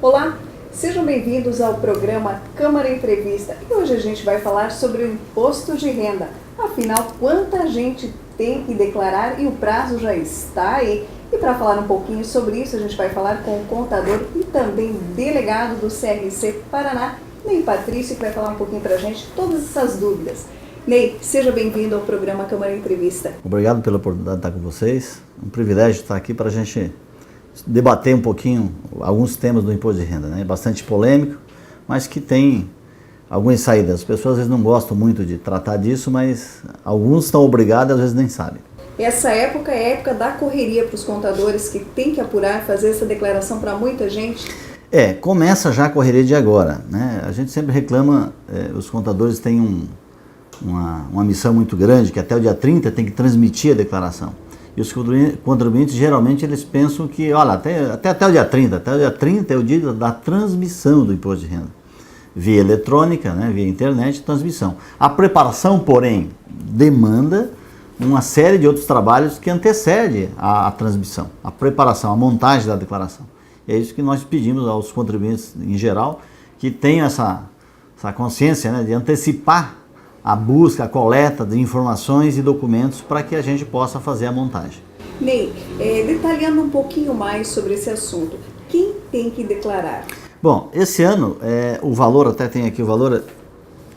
Olá, sejam bem-vindos ao programa Câmara Entrevista. E hoje a gente vai falar sobre o imposto de renda. Afinal, quanta gente tem que declarar e o prazo já está aí. E para falar um pouquinho sobre isso, a gente vai falar com o contador e também delegado do CRC Paraná, Ney Patrício, que vai falar um pouquinho para a gente todas essas dúvidas. Ney, seja bem-vindo ao programa Câmara Entrevista. Obrigado pela oportunidade de estar com vocês. É um privilégio estar aqui para a gente debater um pouquinho alguns temas do imposto de renda, né? Bastante polêmico, mas que tem algumas saídas. As pessoas às vezes não gostam muito de tratar disso, mas alguns estão obrigados e às vezes nem sabem. Essa época é a época da correria para os contadores que tem que apurar, fazer essa declaração para muita gente. Começa já a correria de agora, né? A gente sempre reclama, os contadores têm uma missão muito grande, que até o dia 30 tem que transmitir a declaração. E os contribuintes, geralmente, eles pensam que, olha, até o dia 30 é o dia da transmissão do imposto de renda. Via eletrônica, né, via internet, transmissão. A preparação, porém, demanda uma série de outros trabalhos que antecede a transmissão, a preparação, a montagem da declaração. E é isso que nós pedimos aos contribuintes, em geral, que tenham essa consciência, né, de antecipar a busca, a coleta de informações e documentos para que a gente possa fazer a montagem. Ney, detalhando um pouquinho mais sobre esse assunto, quem tem que declarar? Bom, esse ano, o valor, até tem aqui o valor,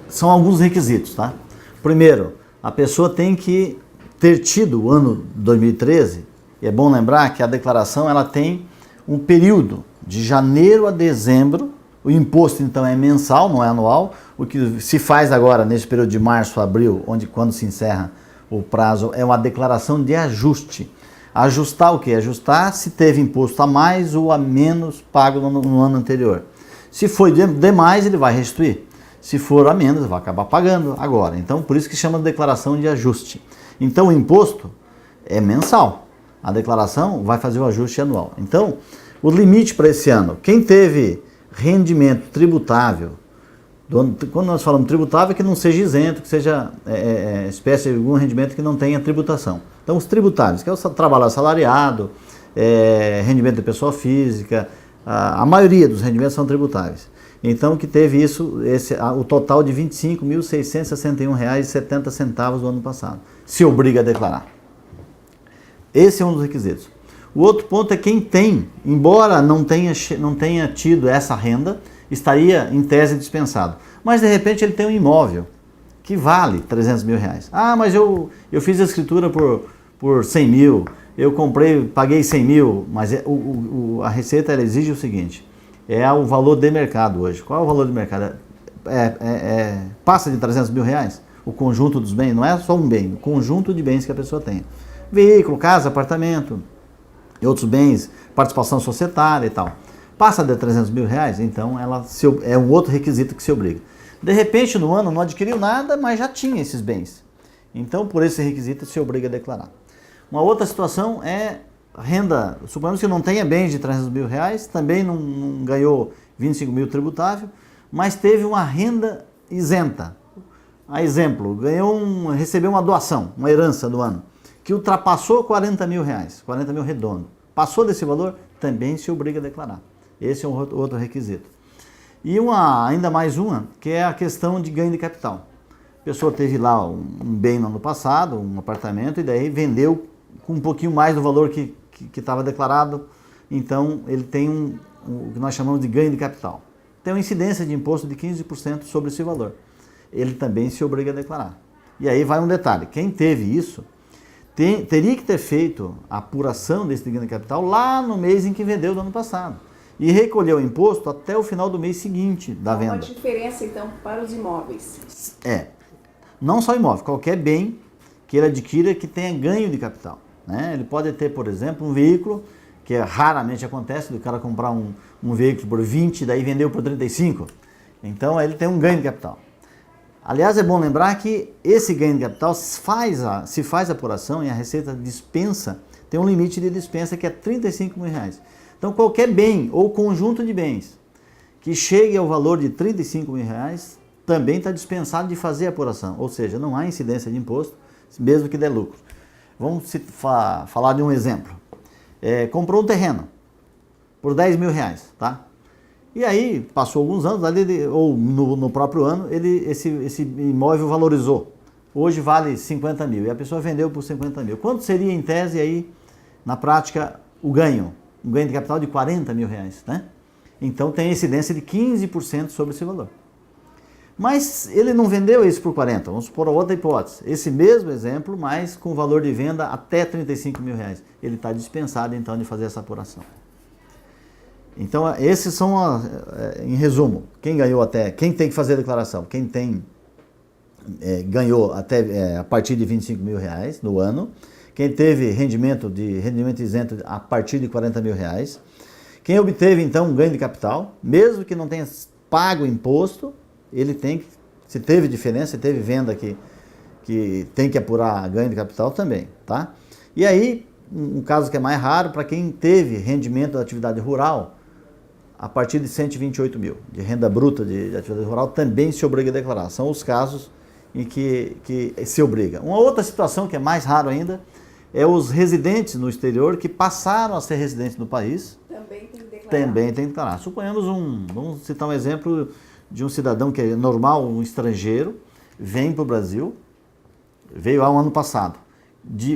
são alguns requisitos, tá? Primeiro, a pessoa tem que ter tido o ano 2013, e é bom lembrar que a declaração ela tem um período de janeiro a dezembro. O imposto, então, é mensal, não é anual. O que se faz agora, nesse período de março, abril, quando se encerra o prazo, é uma declaração de ajuste. Ajustar o quê? Ajustar se teve imposto a mais ou a menos pago no ano anterior. Se foi demais, ele vai restituir. Se for a menos, vai acabar pagando agora. Então, por isso que chama de declaração de ajuste. Então, o imposto é mensal. A declaração vai fazer o ajuste anual. Então, o limite para esse ano, quem teve rendimento tributável, quando nós falamos tributável, é que não seja isento, que seja espécie de algum rendimento que não tenha tributação. Então, os tributáveis, que é o trabalho assalariado, rendimento de pessoa física, a maioria dos rendimentos são tributáveis. Então, que teve o total de R$ 25.661,70 do ano passado. Se obriga a declarar. Esse é um dos requisitos. O outro ponto é quem tem, embora não tenha tido essa renda, estaria em tese dispensado. Mas de repente ele tem um imóvel que vale R$300 mil. Ah, mas eu fiz a escritura por 100 mil, eu paguei 100 mil, mas a Receita ela exige o seguinte, é o valor de mercado hoje. Qual é o valor de mercado? Passa de R$300 mil, o conjunto dos bens, não é só um bem, o conjunto de bens que a pessoa tem. Veículo, casa, apartamento, e outros bens, participação societária e tal. Passa de R$300 mil, então é um outro requisito que se obriga. De repente, no ano, não adquiriu nada, mas já tinha esses bens. Então, por esse requisito, se obriga a declarar. Uma outra situação é renda, suponhamos que não tenha bens de R$300 mil, também não ganhou 25 mil tributável, mas teve uma renda isenta. A exemplo, recebeu uma doação, uma herança do ano, que ultrapassou R$40 mil, 40 mil redondo. Passou desse valor, também se obriga a declarar. Esse é um outro requisito. E ainda mais uma, que é a questão de ganho de capital. A pessoa teve lá um bem no ano passado, um apartamento, e daí vendeu com um pouquinho mais do valor que estava declarado. Então, ele tem o que nós chamamos de ganho de capital. Tem uma incidência de imposto de 15% sobre esse valor. Ele também se obriga a declarar. E aí vai um detalhe, quem teve isso, teria que ter feito a apuração desse ganho de capital lá no mês em que vendeu do ano passado. E recolher o imposto até o final do mês seguinte da venda. Há uma diferença, então, para os imóveis. Não só imóvel, qualquer bem que ele adquira que tenha ganho de capital, né? Ele pode ter, por exemplo, um veículo, que raramente acontece, do cara comprar um veículo por 20, daí vendeu por 35. Então, ele tem um ganho de capital. Aliás, é bom lembrar que esse ganho de capital se faz a apuração e a Receita dispensa, tem um limite de dispensa que é R$35 mil. Então, qualquer bem ou conjunto de bens que chegue ao valor de R$35 mil também está dispensado de fazer a apuração, ou seja, não há incidência de imposto, mesmo que dê lucro. Vamos falar de um exemplo. Comprou um terreno por R$10 mil, tá? E aí, passou alguns anos, ou no próprio ano, esse imóvel valorizou. Hoje vale 50 mil e a pessoa vendeu por 50 mil. Quanto seria, em tese, aí, na prática, o ganho? Um ganho de capital de 40 mil reais, né? Então tem incidência de 15% sobre esse valor. Mas ele não vendeu isso por 40, vamos supor outra hipótese. Esse mesmo exemplo, mas com valor de venda até 35 mil reais. Ele está dispensado, então, de fazer essa apuração. Então, esses são, em resumo, quem tem que fazer a declaração, quem ganhou até a partir de 25 mil reais no ano, quem teve rendimento isento a partir de 40 mil reais, quem obteve, então, um ganho de capital, mesmo que não tenha pago imposto, ele tem que, se teve diferença, se teve venda que tem que apurar ganho de capital também, tá? E aí, um caso que é mais raro, para quem teve rendimento da atividade rural, a partir de 128 mil, de renda bruta de atividade rural, também se obriga a declarar. São os casos em que se obriga. Uma outra situação que é mais raro ainda, é os residentes no exterior que passaram a ser residentes no país. Também tem que declarar. Também tem que declarar. Suponhamos vamos citar um exemplo de um cidadão que é normal, um estrangeiro, vem para o Brasil, veio há um ano passado,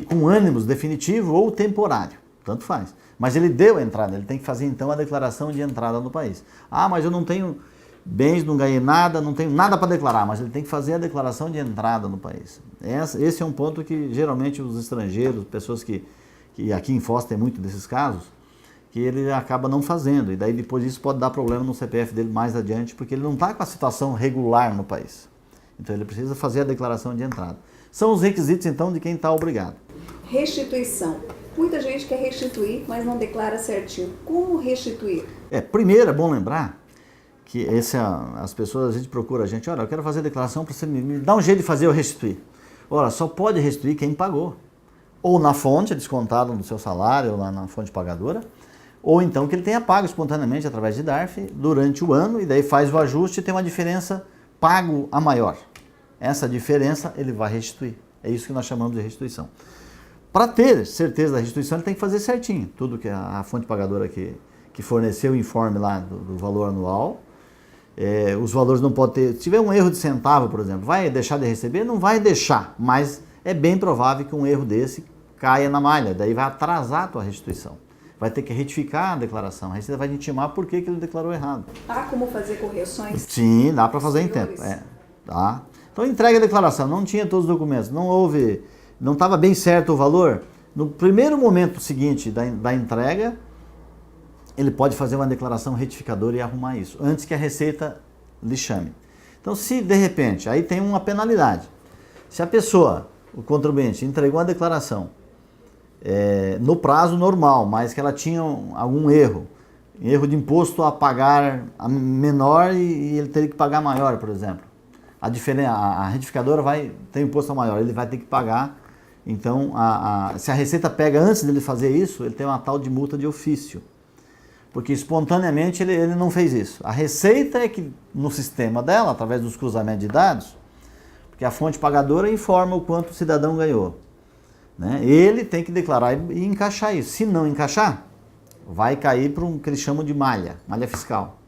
com ânimos definitivo ou temporário, tanto faz. Mas ele deu a entrada, ele tem que fazer então a declaração de entrada no país. Ah, mas eu não tenho bens, não ganhei nada, não tenho nada para declarar, mas ele tem que fazer a declaração de entrada no país. Esse é um ponto que geralmente os estrangeiros, pessoas que aqui em Foz tem muito desses casos, que ele acaba não fazendo, e daí depois isso pode dar problema no CPF dele mais adiante, porque ele não está com a situação regular no país. Então ele precisa fazer a declaração de entrada. São os requisitos então de quem está obrigado. Restituição. Muita gente quer restituir, mas não declara certinho. Como restituir? Primeiro é bom lembrar que as pessoas, a gente procura a gente, olha, eu quero fazer a declaração para você me dar um jeito de fazer eu restituir. Ora, só pode restituir quem pagou. Ou na fonte, descontado no seu salário, ou lá na fonte pagadora, ou então que ele tenha pago espontaneamente através de DARF durante o ano, e daí faz o ajuste e tem uma diferença pago a maior. Essa diferença ele vai restituir. É isso que nós chamamos de restituição. Para ter certeza da restituição, ele tem que fazer certinho. Tudo que a fonte pagadora que forneceu o informe lá do valor anual, os valores não podem ter... Se tiver um erro de centavo, por exemplo, vai deixar de receber? Não vai deixar, mas é bem provável que um erro desse caia na malha, daí vai atrasar a tua restituição. Vai ter que retificar a declaração, a Receita vai te intimar por que ele declarou errado. Há como fazer correções? Sim, dá para fazer em tempo. Tá. Então entrega a declaração, não tinha todos os documentos, não estava bem certo o valor. No primeiro momento seguinte da entrega, ele pode fazer uma declaração retificadora e arrumar isso, antes que a Receita lhe chame. Então, se de repente, aí tem uma penalidade. Se a pessoa, o contribuinte, entregou a declaração no prazo normal, mas que ela tinha algum erro de imposto a pagar menor e ele teria que pagar maior, por exemplo. A retificadora tem imposto a maior, ele vai ter que pagar. Então, se a Receita pega antes dele fazer isso, ele tem uma tal de multa de ofício. Porque espontaneamente ele não fez isso. A Receita é que, no sistema dela, através dos cruzamentos de dados, porque a fonte pagadora informa o quanto o cidadão ganhou, né? Ele tem que declarar e encaixar isso. Se não encaixar, vai cair para que eles chamam de malha fiscal,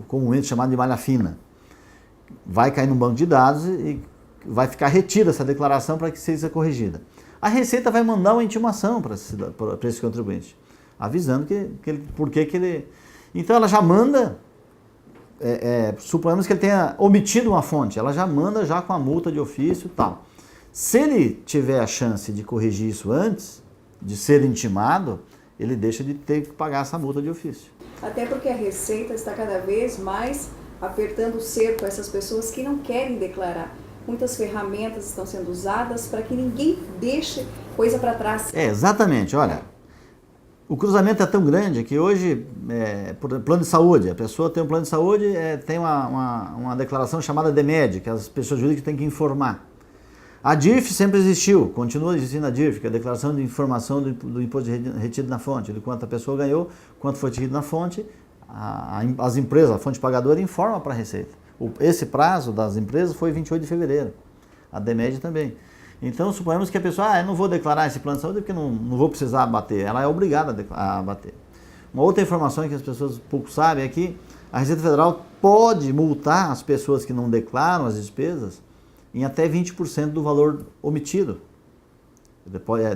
comumente chamado de malha fina. Vai cair no banco de dados e vai ficar retida essa declaração para que seja corrigida. A Receita vai mandar uma intimação para esse contribuinte, avisando por que ele... Então ela já manda, suponhamos que ele tenha omitido uma fonte, ela já manda já com a multa de ofício e tal. Se ele tiver a chance de corrigir isso antes, de ser intimado, ele deixa de ter que pagar essa multa de ofício. Até porque a Receita está cada vez mais apertando o cerco a essas pessoas que não querem declarar. Muitas ferramentas estão sendo usadas para que ninguém deixe coisa para trás. Exatamente, olha, o cruzamento é tão grande que hoje, por plano de saúde, a pessoa tem um plano de saúde, tem uma declaração chamada DMED, que as pessoas jurídicas têm que informar. A DIRF sempre existiu, continua existindo a DIRF, que é a declaração de informação do imposto retido na fonte, de quanto a pessoa ganhou, quanto foi retido na fonte, as empresas, a fonte pagadora informa para a Receita. Esse prazo das empresas foi 28 de fevereiro, a DMED também. Então, suponhamos que a pessoa, eu não vou declarar esse plano de saúde porque não vou precisar abater. Ela é obrigada a abater. Uma outra informação que as pessoas pouco sabem é que a Receita Federal pode multar as pessoas que não declaram as despesas em até 20% do valor omitido.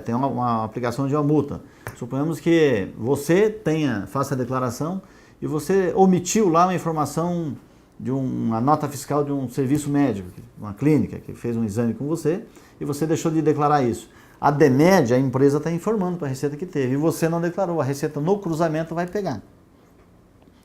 Tem uma aplicação de uma multa. Suponhamos que você faça a declaração e você omitiu lá uma informação de uma nota fiscal de um serviço médico, uma clínica que fez um exame com você e você deixou de declarar isso. A DEMED, a empresa está informando para a Receita que teve e você não declarou. A Receita no cruzamento vai pegar,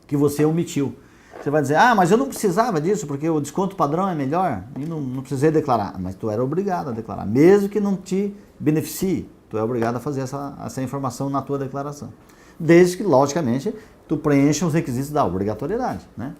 que você omitiu. Você vai dizer, mas eu não precisava disso porque o desconto padrão é melhor e não precisei declarar. Mas tu era obrigado a declarar, mesmo que não te beneficie, tu é obrigado a fazer essa informação na tua declaração. Desde que, logicamente, tu preencha os requisitos da obrigatoriedade, né?